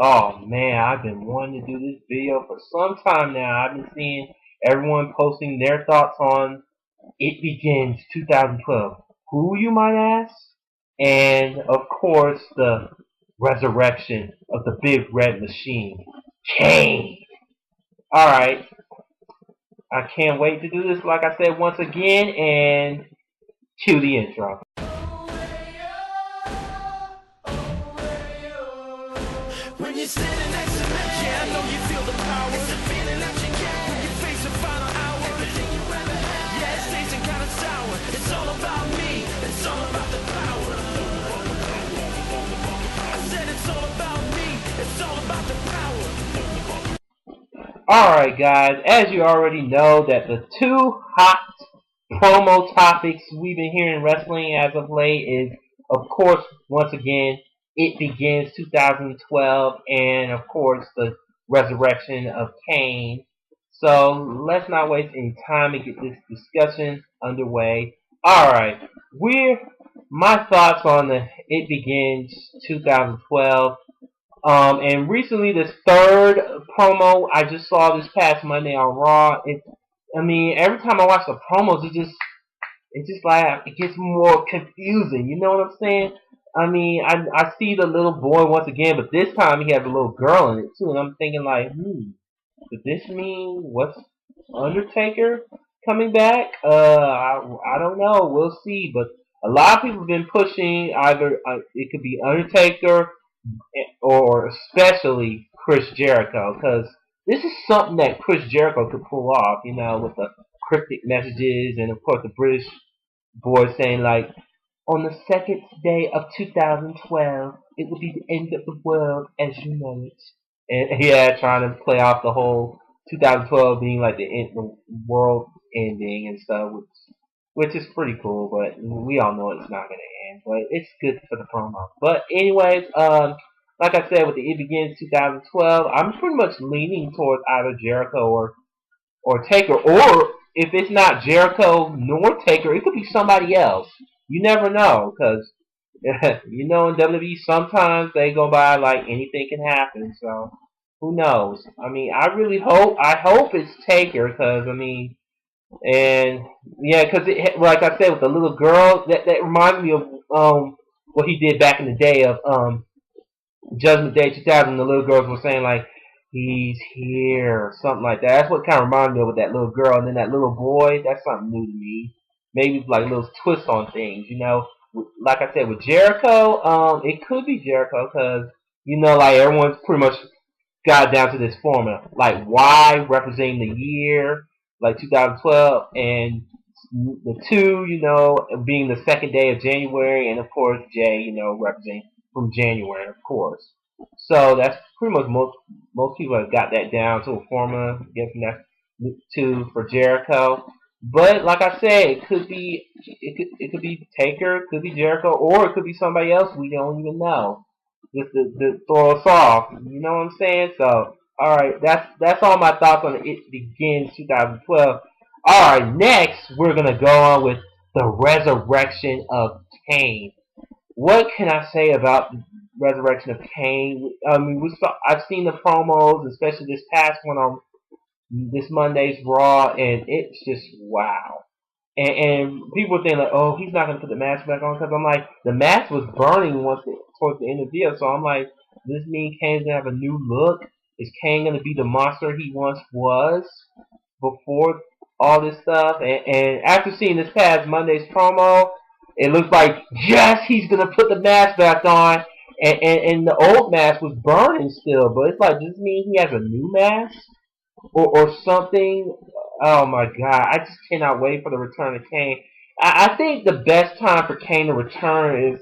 Oh man, I've been wanting to do this video for some time now. I've been seeing everyone posting their thoughts on It Begins 2012. Who, you might ask? And of course, the resurrection of the Big Red Machine, Kane. Alright, I can't wait to do this, like I said, once again, and cue the intro. When you're standing next to me, yeah, I know you feel the power. It's a feeling that you get when you face the final hour. Everything you ever had, yeah, it's tasting kind of sour. It's all about me, it's all about the power. I said it's all about me, it's all about the power. Alright guys, as you already know that the two hot promo topics we've been hearing in wrestling as of late is, of course, once again, It Begins 2012 and, of course, the resurrection of Kane. So let's not waste any time and get this discussion underway. Alright, my thoughts on the It Begins 2012. And recently, this third promo I just saw this past Monday on Raw. Every time I watch the promos, it's just like it gets more confusing. You know what I'm saying? I see the little boy once again, but this time he has a little girl in it too, and I'm thinking like, does this mean what's Undertaker coming back? I don't know. We'll see. But a lot of people have been pushing either it could be Undertaker or especially Chris Jericho, because this is something that Chris Jericho could pull off, with the cryptic messages and of course the British boy saying like, on the second day of 2012, it will be the end of the world as you know it. And yeah, trying to play off the whole 2012 being like the world ending and stuff, which is pretty cool, but we all know it's not going to end. But it's good for the promo. But anyways, like I said, with the It Begins 2012, I'm pretty much leaning towards either Jericho or Taker, or if it's not Jericho nor Taker, it could be somebody else. You never know, because in WWE sometimes they go by like anything can happen. So who knows? I hope it's Taker, because and yeah, because like I said, with the little girl, that reminds me of what he did back in the day of Judgment Day 2000. The little girls were saying like, "He's here," or something like that. That's what kind of reminded me of with that little girl, and then that little boy. That's something new to me. Maybe like little twists on things, Like I said, with Jericho, it could be Jericho because like everyone's pretty much got down to this formula, like Y representing the year, like 2012, and the 2, being the second day of January, and of course J, representing from January, of course. So that's pretty much most people have got that down to a formula. I'm guessing that's 2 for Jericho. But like I said, it could be Taker, it could be Jericho, or it could be somebody else we don't even know. Just to throw us off. You know what I'm saying? So, all right, that's all my thoughts on It Begins 2012. All right, next we're gonna go on with the resurrection of Kane. What can I say about the resurrection of Kane? I've seen the promos, especially this past one on this Monday's Raw, and it's just wow. And people think like, oh, he's not gonna put the mask back on, because I'm like, the mask was burning towards the end of the video, so I'm like, does this mean Kane's gonna have a new look? Is Kane gonna be the monster he once was before all this stuff? And after seeing this past Monday's promo, it looks like yes, he's gonna put the mask back on, and the old mask was burning still, but it's like, does this mean he has a new mask? Or something. Oh my god, I just cannot wait for the return of Kane. I think the best time for Kane to return is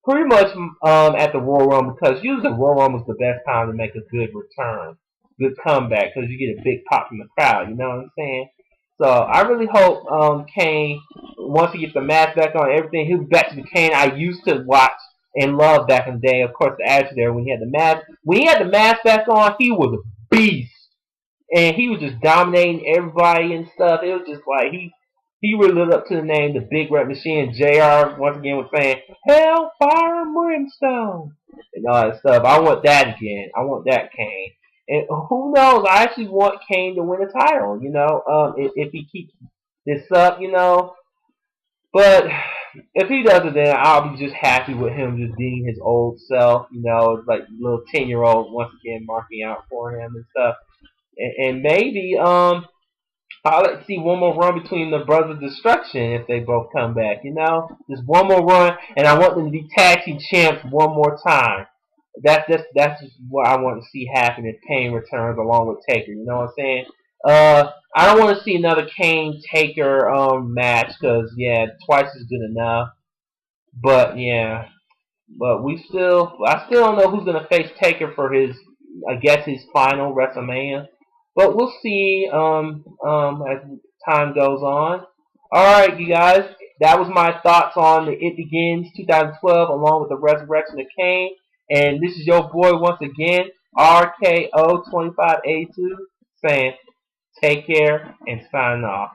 pretty much at the Royal Rumble, because usually the Royal Rumble is the best time to make a good return, good comeback, because you get a big pop from the crowd. You know what I'm saying? So I really hope Kane, once he gets the mask back on, everything, he'll be back to the Kane I used to watch and love back in the day. Of course, the Attitude Era, when he had the mask. When he had the mask back on, he was a beast, and he was just dominating everybody and stuff. It was just like He really lived up to the name, the Big Red Machine. JR once again was saying, "Hell, fire, and brimstone," and all that stuff. I want that again. I want that Kane. And who knows? I actually want Kane to win a title. If he keeps this up, But if he doesn't, then I'll be just happy with him just being his old self. Like little 10-year-old once again marking out for him and stuff. And maybe I'd like to see one more run between the Brothers of Destruction if they both come back. Just one more run, and I want them to be tag team champs one more time. That's just what I want to see happen if Kane returns along with Taker. You know what I'm saying? I don't want to see another Kane Taker match because yeah, twice is good enough. But yeah, I still don't know who's gonna face Taker for I guess his final WrestleMania. But we'll see as time goes on. Alright, you guys, that was my thoughts on the It Begins 2012 along with the Resurrection of Kane. And this is your boy once again, RKO2582, saying take care and signing off.